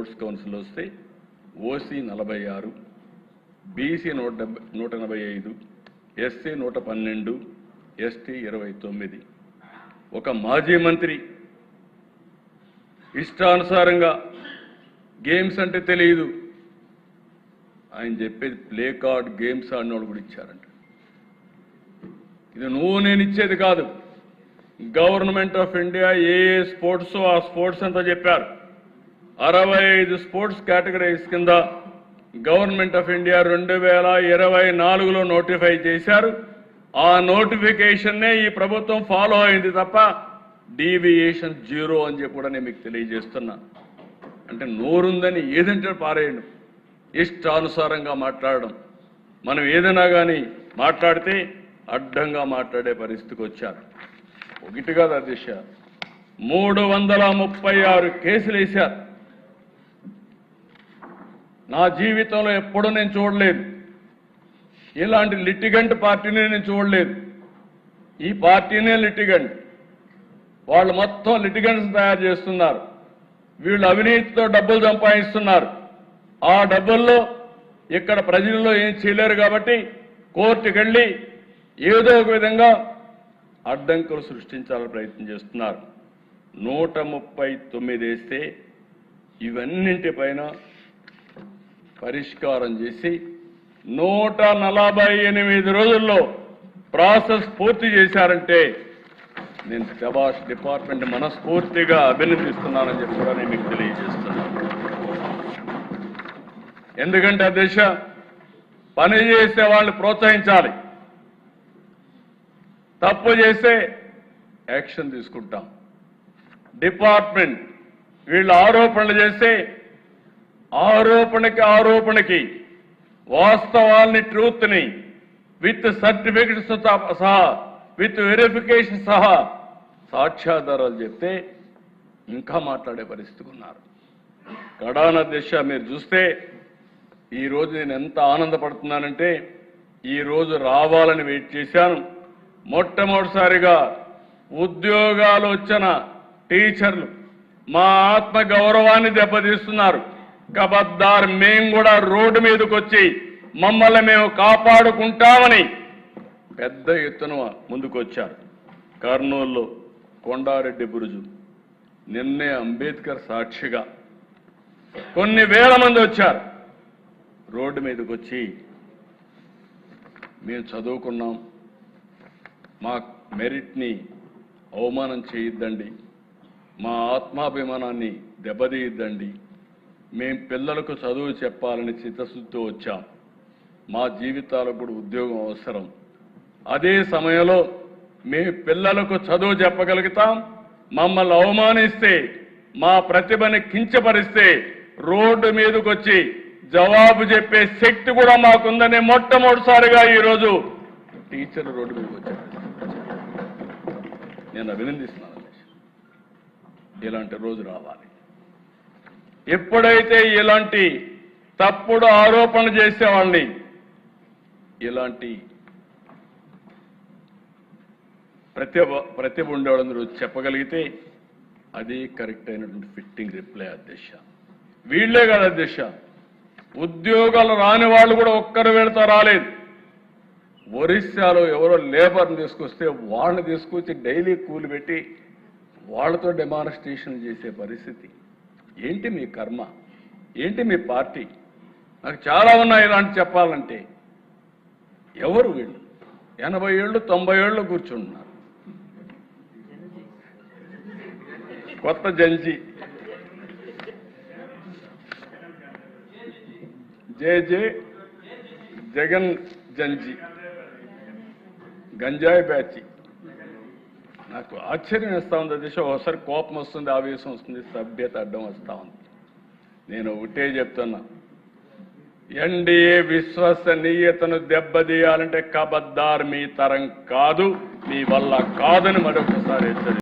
Sports council వస్తే OC 46, BC 185, SC 112, ST 29. ఒక మాజీ మంత్రి ఇష్టానుసారంగా గేమ్స్ అంటే తెలియదు ఆయన చెప్పేది ప్లే కార్డ్ గేమ్స్ ఆడినోడు కూడా ఇచ్చారంట. ఇది నువ్వు నేను ఇచ్చేది కాదు. Government of India A sports ఆ స్పోర్ట్స్ అంతా చెప్పారు. 65 స్పోర్ట్స్ కేటగిరీస్ కింద గవర్నమెంట్ ఆఫ్ ఇండియా 2024లో నోటిఫై చేశారు. ఆ నోటిఫికేషన్నే ఈ ప్రభుత్వం ఫాలో అయింది తప్ప డీవియేషన్ 0 అని చెప్పి కూడా నేను మీకు తెలియజేస్తున్నా. అంటే నోరుందని ఏదంటే పారేయండి, ఇష్టానుసారంగా మాట్లాడడం. మనం ఏదైనా కానీ మాట్లాడితే అడ్డంగా మాట్లాడే పరిస్థితికి వచ్చారు. ఒకటి కాదు అధ్యక్ష, 336 కేసులు వేశారు. నా జీవితంలో ఎప్పుడూ నేను చూడలేదు, ఇలాంటి లిటిగెంట్ పార్టీని నేను చూడలేదు. ఈ పార్టీనే లిటిగెంట్, వాళ్ళు మొత్తం లిటిగెంట్స్ తయారు చేస్తున్నారు. వీళ్ళు అవినీతితో డబ్బులు సంపాదిస్తున్నారు. ఆ డబ్బుల్లో ఇక్కడ ప్రజల్లో ఏం చేయలేరు కాబట్టి కోర్టుకు వెళ్ళి ఏదో ఒక విధంగా అడ్డంకులు సృష్టించాలని ప్రయత్నం చేస్తున్నారు. 139 వేస్తే ఇవన్నింటిపైన పరిష్కారం చేసి 148 రోజుల్లో ప్రాసెస్ పూర్తి చేశారంటే నేను శభాష్ డిపార్ట్మెంట్ మనస్ఫూర్తిగా అభినందిస్తున్నానని చెప్పి కూడా నేను మీకు తెలియజేస్తున్నాను. ఎందుకంటే అధ్యక్ష, పని చేసే వాళ్ళని ప్రోత్సహించాలి, తప్పు చేస్తే యాక్షన్ తీసుకుంటాం. డిపార్ట్మెంట్ వీళ్ళు ఆరోపణలు చేస్తే ఆరోపణకి వాస్తవాల్ని, ట్రూత్ని విత్ సర్టిఫికెట్స్ సహా, విత్ వెరిఫికేషన్ సహా సాక్ష్యాధారాలు చెప్తే ఇంకా మాట్లాడే పరిస్థితికి ఉన్నారు. కడాన దిశ మీరు చూస్తే ఈరోజు నేను ఎంత ఆనందపడుతున్నానంటే, ఈరోజు రావాలని వెయిట్ చేశాను. మొట్టమొదటిసారిగా ఉద్యోగాలు వచ్చిన టీచర్లు మా ఆత్మ గౌరవాన్ని దెబ్బతీస్తున్నారు. కబద్దార్, మేము కూడా రోడ్డు మీదకి వచ్చి మమ్మల్ని మేము కాపాడుకుంటామని పెద్ద ఎత్తున ముందుకొచ్చారు. కర్నూలులో కొండారెడ్డి బురుజు, నిన్నే అంబేద్కర్ సాక్షిగా కొన్ని వేల మంది వచ్చారు. రోడ్డు మీదకి వచ్చి మేము చదువుకున్నాం, మా మెరిట్ని అవమానం చేయొద్దండి, మా ఆత్మాభిమానాన్ని దెబ్బతీయద్దండి, మేం పిల్లలకు చదువు చెప్పాలని చిత్తశుద్ధితో వచ్చాం, మా జీవితాలకు కూడా ఉద్యోగం అవసరం. అదే సమయంలో మేము పిల్లలకు చదువు చెప్పగలుగుతాం, మమ్మల్ని అవమానిస్తే, మా ప్రతిభని కించపరిస్తే రోడ్డు మీదకి వచ్చి జవాబు చెప్పే శక్తి కూడా మాకుందని మొట్టమొదటిసారిగా ఈరోజు టీచర్లు రోడ్డు మీదకి వచ్చారు. నేను అభినందిస్తున్నాను. ఇలాంటి రోజు రావాలి. ఎప్పుడైతే ఇలాంటి తప్పుడు ఆరోపణలు చేసేవాళ్ళని, ఇలాంటి ప్రతిభ ఉండేవాళ్ళందరూ చెప్పగలిగితే అది కరెక్ట్ అయినటువంటి ఫిట్టింగ్ రిప్లై అధ్యక్ష. వీళ్లే కాదు అధ్యక్ష, ఉద్యోగాలు రాని వాళ్ళు కూడా ఒక్కరు వెళ్తా రాలేదు. ఒరిస్సాలో ఎవరో లేబర్ని తీసుకొస్తే వాళ్ళని తీసుకొచ్చి డైలీ కూలి పెట్టి వాళ్ళతో డెమాన్స్ట్రేషన్ చేసే పరిస్థితి. ఏంటి మీ కర్మ, ఏంటి మీ పార్టీ? నాకు చాలా ఉన్నాయి ఇలాంటి చెప్పాలంటే. ఎవరు వీళ్ళు? 80 ఏళ్ళు 90 ఏళ్ళు కూర్చుంటున్నారు. కొత్త జంజీ జే జగన్ జంజీ గంజాయి బ్యాచి. నాకు ఆశ్చర్యం వేస్తా ఉంది దిశ. ఒకసారి కోపం వస్తుంది, ఆవేశం వస్తుంది, సభ్యత అడ్డం వస్తా ఉంది. నేను ఒకటే చెప్తున్నా, ఎన్డీఏ విశ్వసనీయతను దెబ్బతీయాలంటే కబద్దార్ మీ తరం కాదు, మీ వల్ల కాదని మరొకసారి హెచ్చరిస్తున్నా.